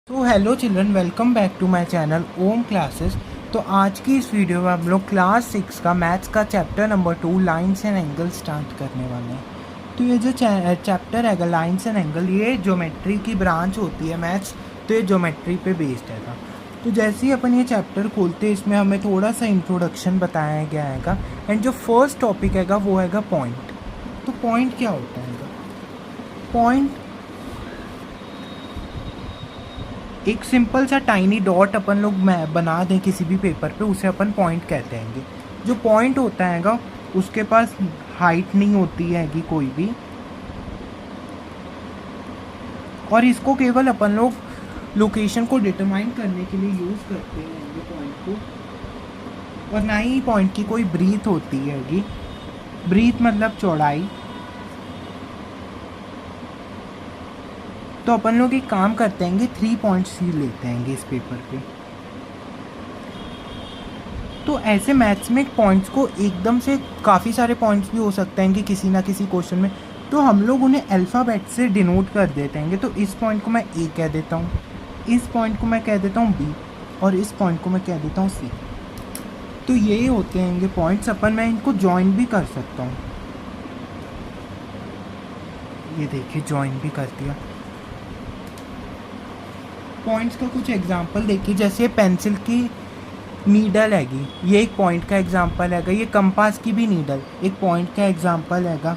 तो hello children, welcome back to my channel Om classes. तो आज की इस वीडियो में हम लोग क्लास 6 का मैथ्स का chapter number 2 lines and angle start करने वाले हैं। तो ये जो चैप्टर है लाइन्स एंड एंगल, ये ज्योमेट्री की ब्रांच होती है मैथ्स, तो ये ज्योमेट्री पे बेस्ड है। तो जैसे ही अपन ये चैप्टर खोलते हैं, इसमें हमें थोड़ा सा इंट्रोडक्शन बताया गया है। एंड जो फर्स्ट टॉपिक है वो है पॉइंट। तो पॉइंट क्या होता है? पॉइंट एक सिंपल सा टाइनी डॉट अपन लोग बना दें किसी भी पेपर पे, उसे अपन पॉइंट कहते हैं। जो पॉइंट होता है उसके पास हाइट नहीं होती है कोई भी, और इसको केवल अपन लोग लोकेशन को डिटरमाइन करने के लिए यूज़ करते हैं पॉइंट को। और ना ही पॉइंट की कोई ब्रीथ होती है। ब्रीथ मतलब चौड़ाई। तो अपन लोग एक काम करते हैं, 3 पॉइंट्स ही लेते हैं इस पेपर पे। तो ऐसे मैथ्स में पॉइंट्स को एकदम से काफ़ी सारे पॉइंट्स भी हो सकते हैं कि किसी ना किसी क्वेश्चन में, तो हम लोग उन्हें अल्फ़ाबेट से डिनोट कर देते हैं। तो इस पॉइंट को मैं ए कह देता हूँ, इस पॉइंट को मैं कह देता हूँ बी, और इस पॉइंट को मैं कह देता हूँ सी। तो ये होते हैं पॉइंट्स। मैं इनको ज्वाइन भी कर सकता हूँ। ये देखिए, ज्वाइन भी कर दिया। पॉइंट्स का कुछ एग्जांपल देखिए, जैसे पेंसिल की नीडल हैगी, ये एक पॉइंट का एग्जांपल हैगा। ये कंपास की भी नीडल एक पॉइंट का एग्जांपल हैगा।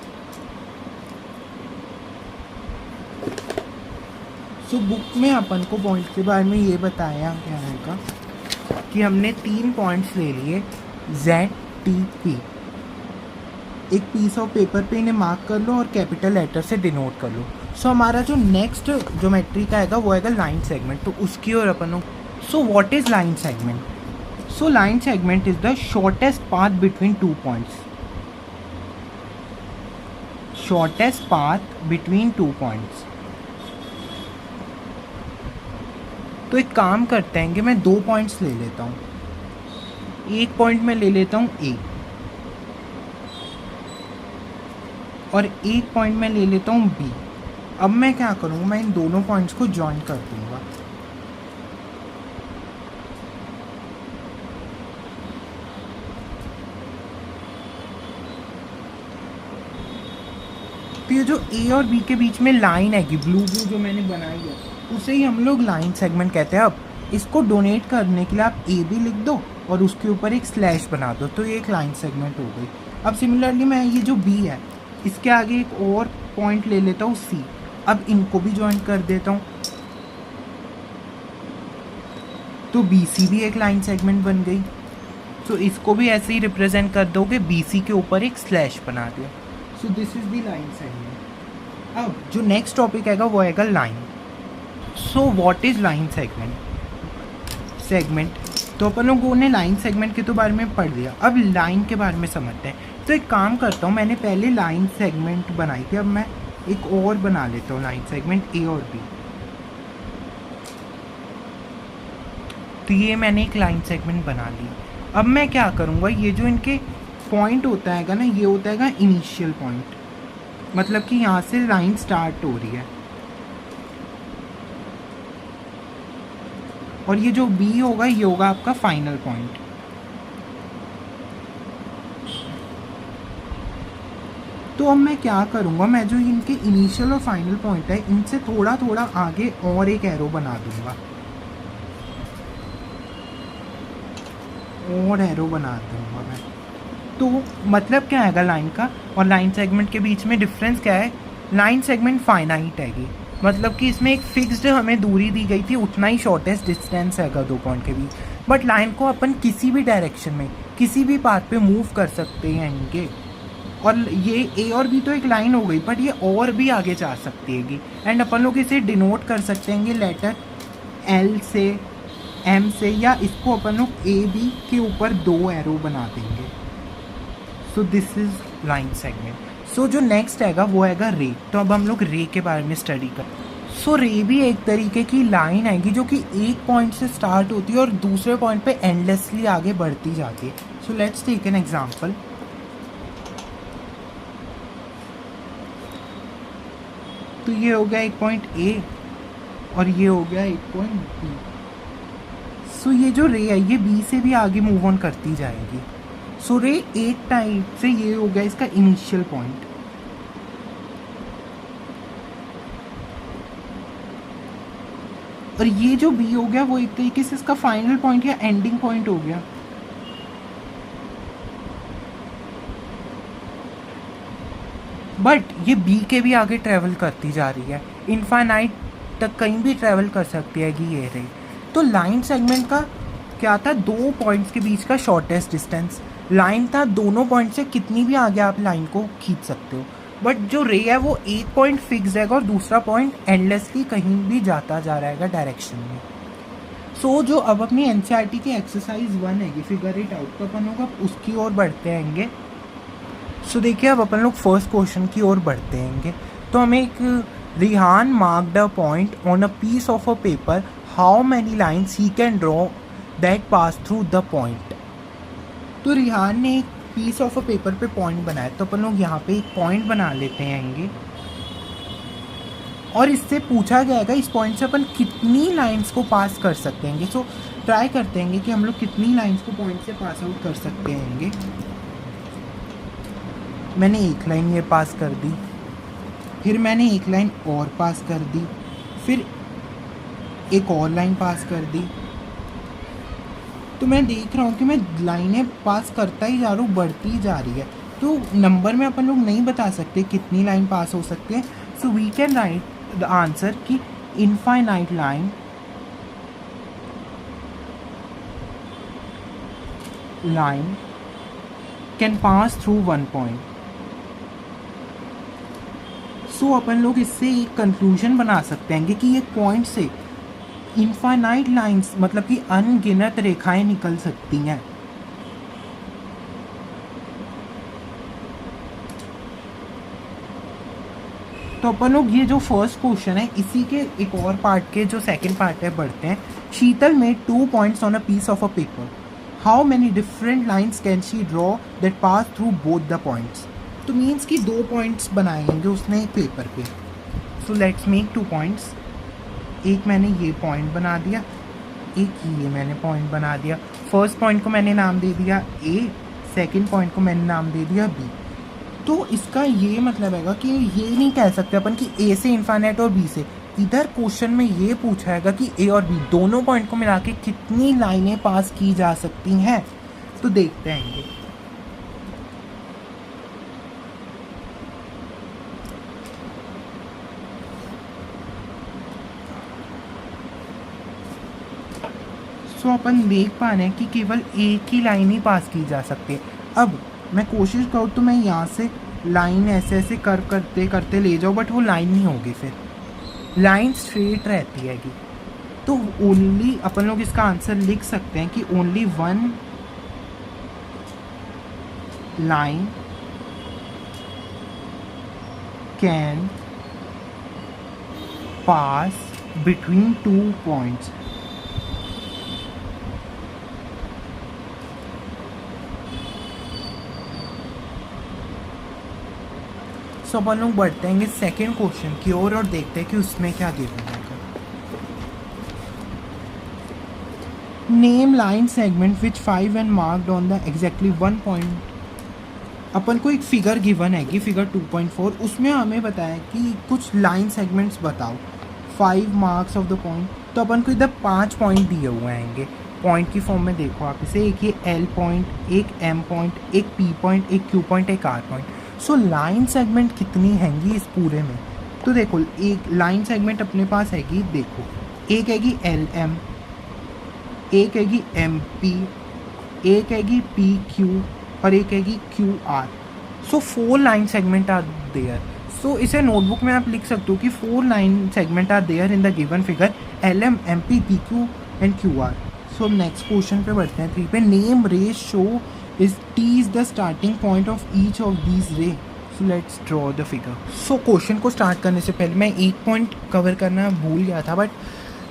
सो बुक में अपन को पॉइंट के बारे में ये बताया गया हैगा कि हमने 3 पॉइंट्स ले लिए, Z, T, P। एक पीस ऑफ पेपर पे इन्हें मार्क कर लो और कैपिटल लेटर से डिनोट कर लो। सो हमारा जो नेक्स्ट ज्योमेट्री का हैगा वो हैगा लाइन सेगमेंट। तो उसकी ओर अपन। So what is line segment? So line segment is the shortest path between 2 points. Shortest path between 2 points. तो एक काम करते हैं कि मैं 2 पॉइंट्स ले लेता हूँ। एक पॉइंट में ले लेता हूँ ए, और एक पॉइंट में ले लेता हूँ बी। अब मैं क्या करूँगा, मैं इन दोनों पॉइंट्स को ज्वाइन कर दूंगा। तो ये जो ए और बी के बीच में लाइन है ब्लू ब्लू जो मैंने बनाई है, उसे ही हम लोग लाइन सेगमेंट कहते हैं। अब इसको डोनेट करने के लिए आप ए भी लिख दो और उसके ऊपर एक स्लैश बना दो, तो ये एक लाइन सेगमेंट हो गई। अब सिमिलरली मैं ये जो बी है, इसके आगे एक और पॉइंट ले लेता हूँ सी। अब इनको भी ज्वाइन कर देता हूँ, तो बी सी भी एक लाइन सेगमेंट बन गई। तो इसको भी ऐसे ही रिप्रेजेंट कर दोगे, बी सी के ऊपर एक स्लैश बना दिया। सो this is the line segment. अब जो नेक्स्ट टॉपिक हैगा वो हैगा line. So what is line segment? तो अपन लोगों ने लाइन सेगमेंट के तो बारे में पढ़ लिया, अब लाइन के बारे में समझते हैं। तो एक काम करता हूँ, मैंने पहले लाइन सेगमेंट बनाई थी, अब मैं एक और बना लेता हूँ लाइन सेगमेंट ए और बी। तो ये मैंने एक लाइन सेगमेंट बना ली। अब मैं क्या करूँगा, ये जो इनके पॉइंट होता है ना, ये होता है इनिशियल पॉइंट, मतलब कि यहाँ से लाइन स्टार्ट हो रही है। और ये जो बी होगा ये होगा आपका फाइनल पॉइंट। तो अब मैं क्या करूँगा, मैं जो इनके इनिशियल और फाइनल पॉइंट है, इनसे थोड़ा थोड़ा आगे और एक एरो बना दूंगा, और एरो बना दूंगा मैं। तो मतलब क्या है लाइन का और लाइन सेगमेंट के बीच में डिफरेंस क्या है? लाइन सेगमेंट फाइनाइट हैगी, मतलब कि इसमें एक फिक्स्ड हमें दूरी दी गई थी, उतना ही शॉर्टेस्ट डिस्टेंस हैगा 2 पॉइंट के बीच। बट लाइन को अपन किसी भी डायरेक्शन में किसी भी पाथ पे मूव कर सकते हैं इनके। और ये ए और बी तो एक लाइन हो गई, बट ये और भी आगे जा सकती हैगी। एंड अपन लोग इसे डिनोट कर सकते हैं लेटर एल से, एम से, या इसको अपन लोग ए बी के ऊपर 2 एरो बना देंगे। So this is line segment. So जो नेक्स्ट हैगा वो हैगा रे। तो अब हम लोग रे के बारे में स्टडी करते हैं। सो रे भी एक तरीके की लाइन हैगी जो कि एक पॉइंट से स्टार्ट होती है और दूसरे पॉइंट पे एंडलेसली आगे बढ़ती जाती है। So let's take an example. तो ये हो गया एक पॉइंट ए, और ये हो गया एक पॉइंट बी। सो ये जो रे है ये बी से भी आगे मूव ऑन करती जाएगी। सो रे एक टाइप से ये हो गया इसका इनिशियल पॉइंट। और ये जो बी हो गया वो एक तरीके से इसका फाइनल पॉइंट या एंडिंग पॉइंट हो गया। बट ये बी के भी आगे ट्रेवल करती जा रही है, इनफाइनाइट तक कहीं भी ट्रेवल कर सकती है कि ये रे। तो लाइन सेगमेंट का क्या था, दो पॉइंट्स के बीच का शॉर्टेस्ट डिस्टेंस। लाइन था दोनों पॉइंट से कितनी भी आगे आप लाइन को खींच सकते हो। बट जो रे है वो एक पॉइंट फिक्स रहेगा और दूसरा पॉइंट एंडलेसली कहीं भी जाता जा रहेगा डायरेक्शन में। सो जो अब अपनी एनसीईआरटी की एक्सरसाइज 1 है कि फिगर इट आउट का अपन होगा, उसकी ओर बढ़ते आएंगे। सो देखिए अब अपन लोग फर्स्ट क्वेश्चन की ओर बढ़ते हैं। तो हमें एक Rihan marked a point on a piece of a paper, how many lines he can draw that pass through the point. तो रिहान ने एक पीस ऑफ अ पेपर पे पॉइंट बनाया, तो अपन लोग यहाँ पे एक पॉइंट बना लेते हैं और इससे पूछा जाएगा इस पॉइंट से अपन कितनी लाइंस को पास कर सकते हैं। सो ट्राई करते हैं कि हम लोग कितनी लाइंस को पॉइंट से पास आउट कर सकते हैं। मैंने एक लाइन ये पास कर दी, फिर मैंने एक लाइन और पास कर दी, फिर एक और लाइन पास कर दी। तो मैं देख रहा हूँ कि मैं लाइनें पास करता ही जा रहा हूँ, बढ़ती ही जा रही है। तो नंबर में अपन लोग नहीं बता सकते कितनी लाइन पास हो सकते हैं। So we can write the answer कि infinite line can pass through one point. So अपन लोग इससे एक कंक्लूजन बना सकते हैं कि एक पॉइंट से इनफाइनाइट लाइंस मतलब कि अनगिनत रेखाएं निकल सकती हैं। तो अपन लोग ये जो फर्स्ट क्वेश्चन है इसी के एक और पार्ट के जो सेकंड पार्ट है बढ़ते हैं। Sheetal made 2 points on a piece of a paper, how many different lines can she draw that pass through both the points. तो मीन्स कि 2 पॉइंट्स बनाएंगे उसने एक पेपर पे। So let's make 2 points. एक मैंने ये पॉइंट बना दिया, एक ये मैंने पॉइंट बना दिया। फर्स्ट पॉइंट को मैंने नाम दे दिया ए, सेकंड पॉइंट को मैंने नाम दे दिया बी। तो इसका ये मतलब है कि ये नहीं कह सकते अपन कि ए से इनफाइनाइट और बी से। इधर क्वेश्चन में ये पूछा है कि ए और बी दोनों पॉइंट को मिला के कितनी लाइनें पास की जा सकती हैं। तो देखते हैं। सो अपन देख पा रहे हैं कि केवल एक ही लाइन ही पास की जा सकती है। अब मैं कोशिश करूँ तो मैं यहाँ से लाइन ऐसे ऐसे करते करते ले जाऊँ, बट वो लाइन नहीं होगी, फिर लाइन स्ट्रेट रहती है। तो ओनली अपन लोग इसका आंसर लिख सकते हैं कि only one line can pass between 2 points. So अपन लोग बढ़ते हैं सेकेंड क्वेश्चन की ओर और देखते हैं कि उसमें क्या गिवन है। Name line segment which 5 and marked on the exactly 1 point. अपन को एक फिगर गिवन है कि फिगर 2.4, उसमें हमें बताया कि कुछ लाइन सेगमेंट्स बताओ 5 मार्क्स ऑफ द पॉइंट। तो अपन को इधर 5 पॉइंट दिए हुए आएंगे पॉइंट की फॉर्म में। देखो आप इसे, एक ये एल पॉइंट, एक एम पॉइंट, एक पी पॉइंट, एक क्यू पॉइंट, एक R point. So line segment कितनी हैंगी इस पूरे में। तो देखो एक लाइन सेगमेंट अपने पास हैगी, देखो एक हैगी एल एम, एक हैगी एम पी, एक हैगी पी क्यू और एक हैगी Q R. So 4 line segment are there. So इसे नोटबुक में आप लिख सकते हो कि 4 line segment are there in the given figure L M, M P, P Q and Q R. So next question पे बढ़ते हैं 3 पे। Name ray show is T is the starting point of each of these ray. So let's draw the figure. So question को start करने से पहले मैं एक पॉइंट कवर करना भूल गया था, बट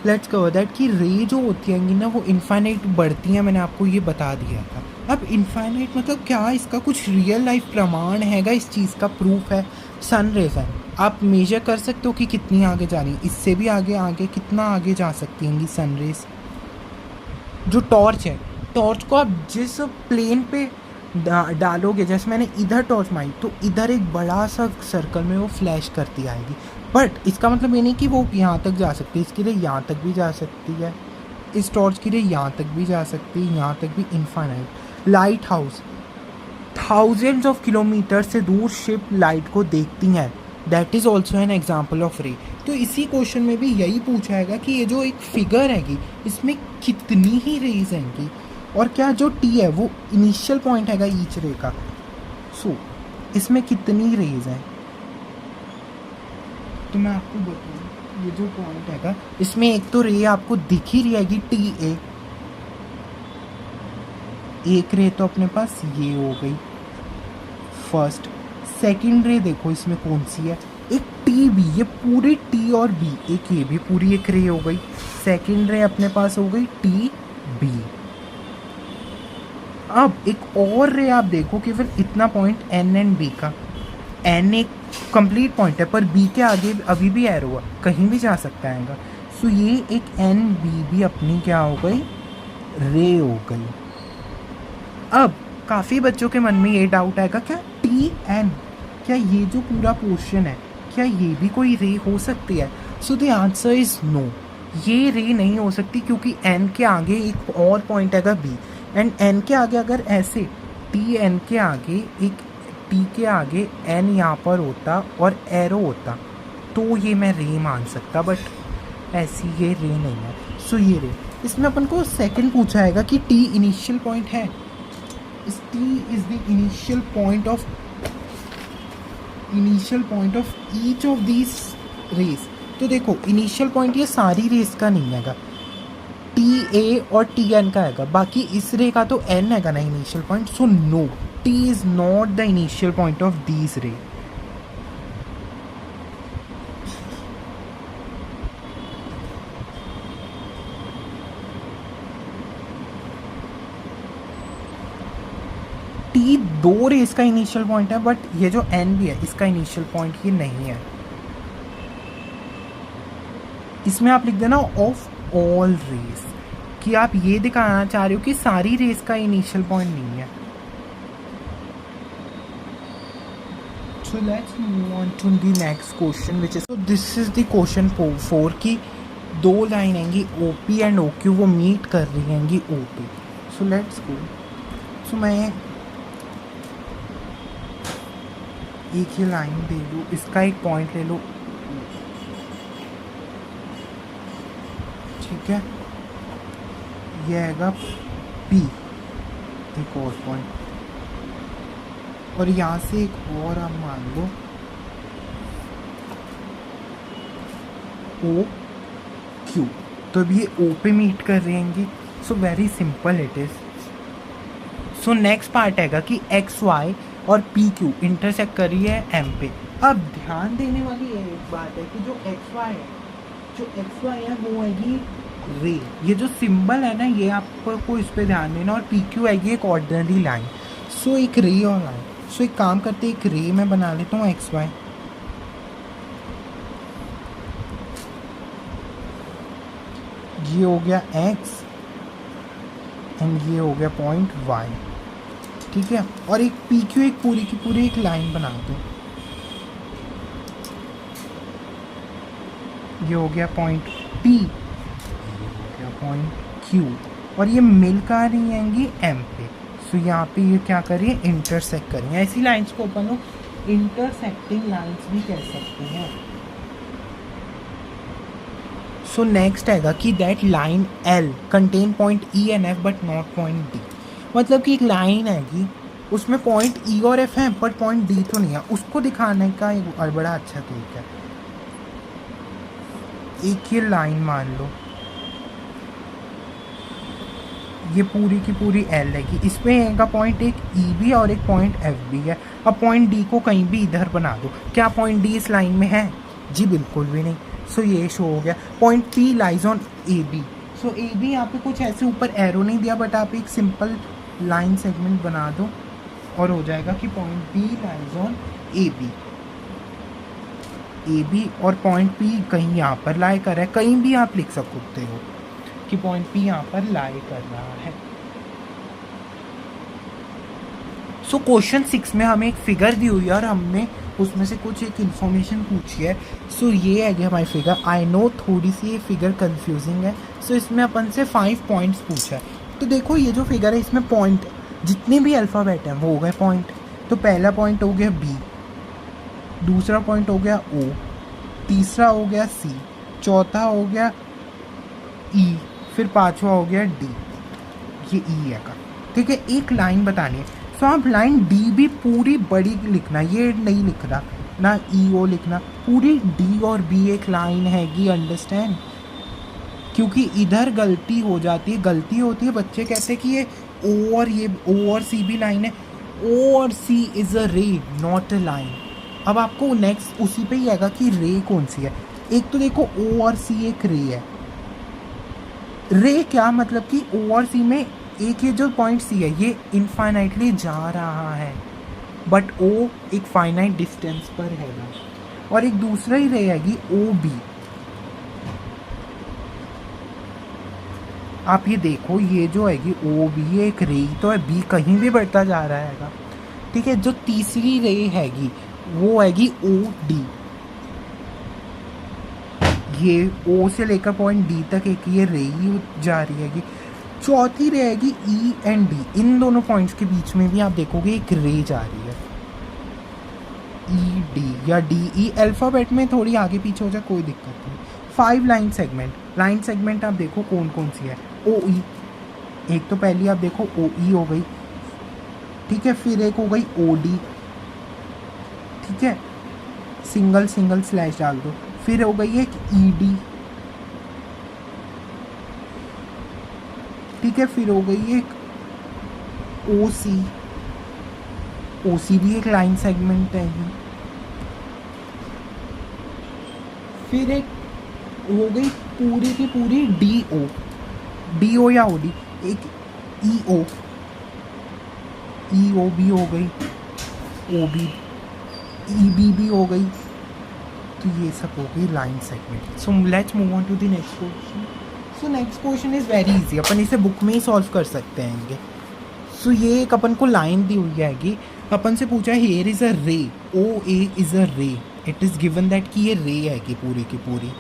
लेट्स कवर दैट कि रे जो होती हैं ना वो इनफाइनाइट बढ़ती हैं। मैंने आपको ये बता दिया था। अब इनफाइनाइट मतलब क्या, इसका कुछ रियल लाइफ प्रमाण हैगा, इस चीज़ का प्रूफ है। सन रेज है, आप मेजर कर सकते हो कि कितनी आगे जा रही है, इससे भी आगे आगे कितना आगे जा सकती हैं सनरेज। जो टॉर्च है, टॉर्च को आप जिस प्लेन पे डालोगे, जैसे मैंने इधर टॉर्च मारी तो इधर एक बड़ा सा सर्कल में वो फ्लैश करती आएगी, बट इसका मतलब ये नहीं कि वो यहाँ तक जा सकती है, इसके लिए यहाँ तक भी जा सकती है, इस टॉर्च के लिए यहाँ तक भी जा सकती है, यहाँ तक भी, infinite. Light house, thousands of kilometre से दूर शिप लाइट को देखती हैं, that is also an example of रे। तो इसी क्वेश्चन में भी यही पूछाएगा कि ये जो एक फिगर हैगी इसमें कितनी ही रेज हैंगी, और क्या जो टी है वो इनिशियल पॉइंट हैगा ईच रे का, सो इसमें कितनी रेज हैं। तो मैं आपको बताऊँ, ये जो पॉइंट हैगा इसमें एक तो रे आपको दिख ही रही हैगी टी ए, एक रे तो अपने पास ये हो गई फर्स्ट। सेकंड रे देखो इसमें कौन सी है, एक टी बी, ये पूरी टी और बी, एक ये भी पूरी एक रे हो गई। सेकंड रे अपने पास हो गई टी बी। अब एक और रे आप देखो कि फिर इतना पॉइंट एन एंड बी का, एन एक कंप्लीट पॉइंट है पर बी के आगे अभी भी एरो है, कहीं भी जा सकता है। सो ये एक एन बी भी अपनी क्या हो गई, रे हो गई। अब काफ़ी बच्चों के मन में ये डाउट आएगा, क्या टी एन, क्या ये जो पूरा पोर्शन है क्या ये भी कोई रे हो सकती है? So the answer is no, ये रे नहीं हो सकती, क्योंकि एन के आगे एक और पॉइंट आएगा बी, एंड एन के आगे अगर ऐसे टी एन के आगे एक टी के आगे एन यहाँ पर होता और एरो होता तो ये मैं रे मान सकता, बट ऐसी ये रे नहीं है। सो ये रे, इसमें अपन को सेकंड पूछा आएगा कि टी इनिशियल पॉइंट है, T is the initial point of each of these rays। तो देखो इनिशियल पॉइंट ये सारी रेस का नहीं हैगा, टी ए और टी एन का हैगा, बाकी इस रे का तो एन हैगा ना initial point. So no, T is not the initial point of these ray. T दो रेस का इनिशियल पॉइंट है, बट ये जो एन भी है इसका इनिशियल पॉइंट ये नहीं है। इसमें आप लिख देना ऑफ ऑल रेस, कि आप ये दिखाना चाह रहे हो कि सारी रेस का इनिशियल पॉइंट नहीं है। So let's move on to the next question which is, so this is the question 4 की दो लाइन आएंगी O P and O Q, वो मीट कर रही हैंगी O P. So let's go. सो मैं एक ही लाइन दे लूँ, इसका एक पॉइंट ले लो, ठीक है, ये आएगा P, एक और पॉइंट, और यहाँ से एक और आप मान लो O Q, तो अब ये O पे मीट कर रही हैंगी। So very simple it is. So next part आएगा कि एक्स वाई और पी क्यू इंटरसेक्ट कर रही है एम पे। अब ध्यान देने वाली एक बात है कि जो एक्स वाई है वो आएगी रे, ये जो सिंबल है ना ये आपको इस पे ध्यान देना, और पी क्यू आएगी एक ऑर्डिनरी लाइन। सो एक रे और लाइन, सो एक काम करते एक रे मैं बना लेता हूँ एक्स वाई, ये हो गया एक्स एंड ये हो गया पॉइंट वाई, ठीक है, और एक पी क्यू एक पूरी की पूरी एक लाइन बना दो, ये हो गया पॉइंट पी, ये हो गया पॉइंट क्यू, और ये मिल कर रही आएंगी एम पे। सो यहाँ पे ये क्या करिए, इंटरसेक्ट करेंगे। ऐसी लाइंस को अपन लोग इंटरसेक्टिंग लाइंस भी कह सकते हैं। सो नेक्स्ट आएगा कि that line L contain point E and F but not point D, मतलब कि एक लाइन आएगी उसमें पॉइंट ई और एफ है बट पॉइंट डी तो नहीं है, उसको दिखाने का एक बड़ा अच्छा तरीका है, एक ये लाइन मान लो, ये पूरी की पूरी एल है कि इसमें आएगा पॉइंट एक ई भी और एक पॉइंट एफ भी है। अब पॉइंट डी को कहीं भी इधर बना दो, क्या पॉइंट डी इस लाइन में है? जी बिल्कुल भी नहीं। सो ये शो हो गया। Point P lies on A B, so A B यहाँ पे कुछ ऐसे ऊपर एरो नहीं दिया, बट आप एक सिंपल लाइन सेगमेंट बना दो और हो जाएगा कि point B lies on A B. A B और पॉइंट पी कहीं यहाँ पर लाई कर रहा है, कहीं भी आप लिख सकते हो कि पॉइंट पी यहाँ पर लाई कर रहा है। सो क्वेश्चन 6 में हमें एक फिगर दी हुई है और हमने उसमें से कुछ एक इन्फॉर्मेशन पूछी है। सो ये है हमारी फिगर। आई नो थोड़ी सी ये फिगर कंफ्यूजिंग है। सो इसमें अपन से 5 पॉइंट्स पूछा है। तो देखो ये जो फिगर है इसमें पॉइंट जितने भी अल्फ़ाबेट हैं वो हो गए पॉइंट। तो पहला पॉइंट हो गया बी, दूसरा पॉइंट हो गया ओ, तीसरा हो गया सी, चौथा हो गया ई, फिर पांचवा हो गया डी। ये ई है का, ठीक है। एक लाइन बतानी है। सो आप लाइन डी भी पूरी बड़ी लिखना, ये नहीं लिखना ना ई ओ लिखना, पूरी डी और बी एक लाइन हैगी, अंडरस्टैंड। क्योंकि इधर गलती हो जाती है, गलती होती है, बच्चे कहते हैं कि ये ओ और सी भी लाइन है। ओ और सी इज़ अ रे नॉट अ लाइन। अब आपको नेक्स्ट उसी पे ही आएगा कि रे कौन सी है। एक तो देखो ओ और सी एक रे है। रे क्या मतलब कि ओ और सी में एक ये जो पॉइंट सी है ये इनफाइनाइटली जा रहा है, बट ओ एक फाइनाइट डिस्टेंस पर है। और एक दूसरा ही रे हैगी ओ बी। आप ये देखो ये जो हैगी ओ बी एक रे तो है, बी कहीं भी बढ़ता जा रहा है, ठीक है। जो तीसरी रे हैगी वो हैगी ओ डी। ये ओ से लेकर पॉइंट डी तक एक ये रे ही जा रही हैगी। चौथी रहेगी ई एंड डी। इन दोनों पॉइंट्स के बीच में भी आप देखोगे एक रे जा रही है, ई डी या डी ई। अल्फ़ाबेट में थोड़ी आगे पीछे हो जाए कोई दिक्कत नहीं। 5 लाइन सेगमेंट आप देखो कौन कौन सी है। ओ ई, एक तो पहली आप देखो ओ ई हो गई, ठीक है। फिर एक हो गई ओ डी, ठीक है, सिंगल स्लैश डाल दो। फिर हो गई एक ई डी, ठीक है। फिर हो गई एक ओ सी भी एक लाइन सेगमेंट है। फिर एक हो गई पूरी की पूरी डी ओ या ओ डी। एक ई ओ भी हो गई, ओ बी ई बी भी हो गई। तो ये सब हो गई line segment. So let's move on to the next question. So next question is very easy, अपन इसे बुक में ही सॉल्व कर सकते हैं। सो ये एक अपन को लाइन दी हुई हैगी, अपन से पूछा है हियर इज़ अ रे, ओ ए इज़ अ रे। इट इज़ गिवन दैट कि ये रे हैगी पूरी की पूरी।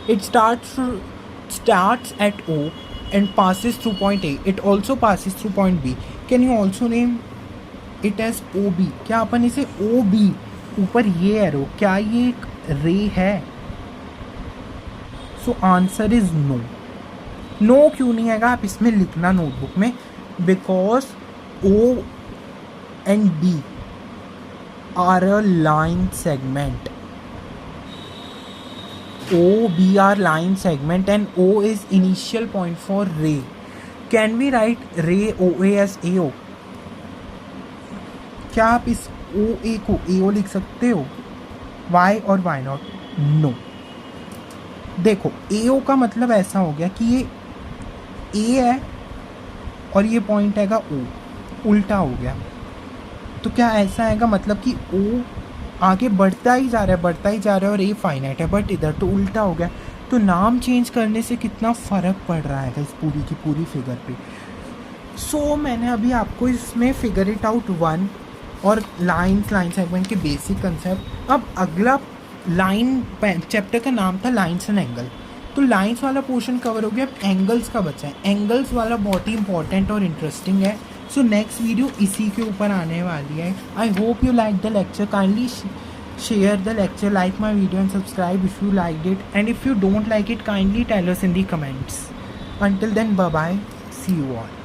It starts at O and passes through point A. It also passes through point B. Can you also name it as OB? क्या अपन इसे OB ऊपर ये एरो, क्या ये एक रे है? So answer is no. No क्यों नहीं आएगा आप इसमें लिखना नोटबुक में, because O and B are a line segment. O, B are line segment and O is initial point for ray. Can we write ray OA as AO? क्या आप इस OA को AO लिख सकते हो? Why और why not? No. देखो AO का मतलब ऐसा हो गया कि ये A है और ये पॉइंट आएगा O, उल्टा हो गया। तो क्या ऐसा आएगा मतलब कि O आगे बढ़ता ही जा रहा है और ए फाइनाइट है, बट इधर तो उल्टा हो गया। तो नाम चेंज करने से कितना फ़र्क पड़ रहा है इस पूरी की पूरी फिगर पे। सो मैंने अभी आपको इसमें फिगर इट आउट 1 और लाइन सेगमेंट के बेसिक कंसेप्ट। अब अगला लाइन चैप्टर का नाम था लाइन्स एंड एंगल। तो लाइन्स वाला पोर्शन कवर हो गया, अब एंगल्स का बचा है। एंगल्स वाला बहुत ही इंपॉर्टेंट और इंटरेस्टिंग है। सो नेक्स्ट वीडियो इसी के ऊपर आने वाली है। I hope you like the lecture. Kindly share the lecture, like my video and subscribe if you liked it, and if you don't like it kindly tell us in the comments. Until then, bye bye, see you all.